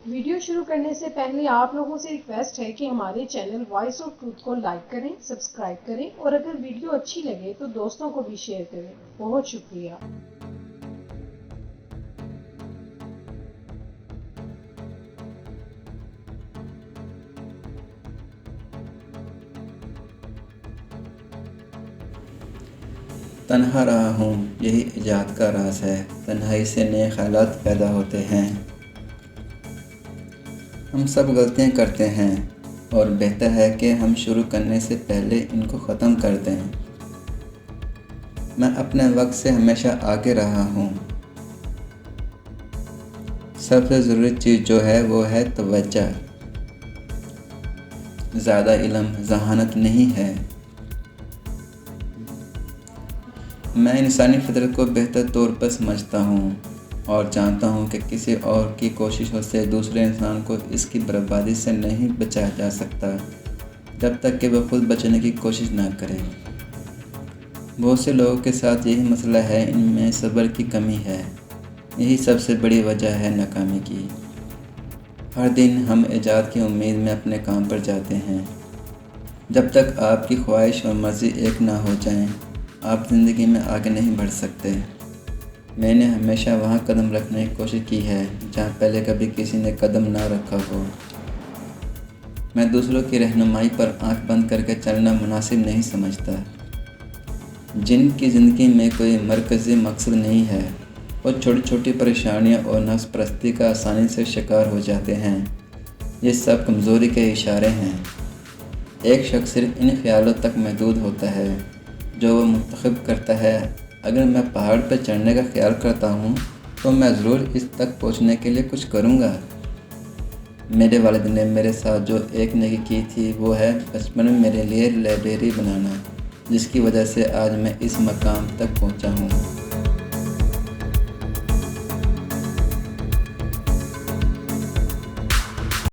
Video شروع کرنے سے پہلے آپ لوگوں سے ریکویسٹ ہے کہ ہمارے چینل وائس آف ٹروتھ کو لائک کریں، سبسکرائب کریں اور اگر ویڈیو اچھی لگے تو دوستوں کو بھی شیئر کریں۔ بہت شکریہ۔ تنہا رہا ہوں، یہی ایجاد کا راز ہے۔ تنہائی سے نئے خیالات پیدا ہوتے ہیں۔ ہم سب غلطیاں کرتے ہیں اور بہتر ہے کہ ہم شروع کرنے سے پہلے ان کو ختم کر دیں۔ میں اپنے وقت سے ہمیشہ آگے رہا ہوں۔ سب سے ضروری چیز جو ہے وہ ہے توجہ۔ زیادہ علم ذہانت نہیں ہے۔ میں انسانی فطرت کو بہتر طور پر سمجھتا ہوں اور جانتا ہوں کہ کسی اور کی کوششوں سے دوسرے انسان کو اس کی بربادی سے نہیں بچایا جا سکتا جب تک کہ وہ خود بچنے کی کوشش نہ کرے۔ بہت سے لوگوں کے ساتھ یہی مسئلہ ہے، ان میں صبر کی کمی ہے۔ یہی سب سے بڑی وجہ ہے ناکامی کی۔ ہر دن ہم ایجاد کی امید میں اپنے کام پر جاتے ہیں۔ جب تک آپ کی خواہش اور مرضی ایک نہ ہو جائیں، آپ زندگی میں آگے نہیں بڑھ سکتے۔ میں نے ہمیشہ وہاں قدم رکھنے کی کوشش کی ہے جہاں پہلے کبھی کسی نے قدم نہ رکھا ہو۔ میں دوسروں کی رہنمائی پر آنکھ بند کر کے چلنا مناسب نہیں سمجھتا۔ جن کی زندگی میں کوئی مرکزی مقصد نہیں ہے، وہ چھوٹی چھوٹی پریشانیاں اور نفس پرستی کا آسانی سے شکار ہو جاتے ہیں۔ یہ سب کمزوری کے اشارے ہیں۔ ایک شخص صرف ان خیالوں تک محدود ہوتا ہے جو وہ منتخب کرتا ہے۔ اگر میں پہاڑ پر چڑھنے کا خیال کرتا ہوں تو میں ضرور اس تک پہنچنے کے لیے کچھ کروں گا۔ میرے والد نے میرے ساتھ جو ایک نیکی کی تھی وہ ہے بچپن میں میرے لیے لائبریری بنانا، جس کی وجہ سے آج میں اس مقام تک پہنچا ہوں۔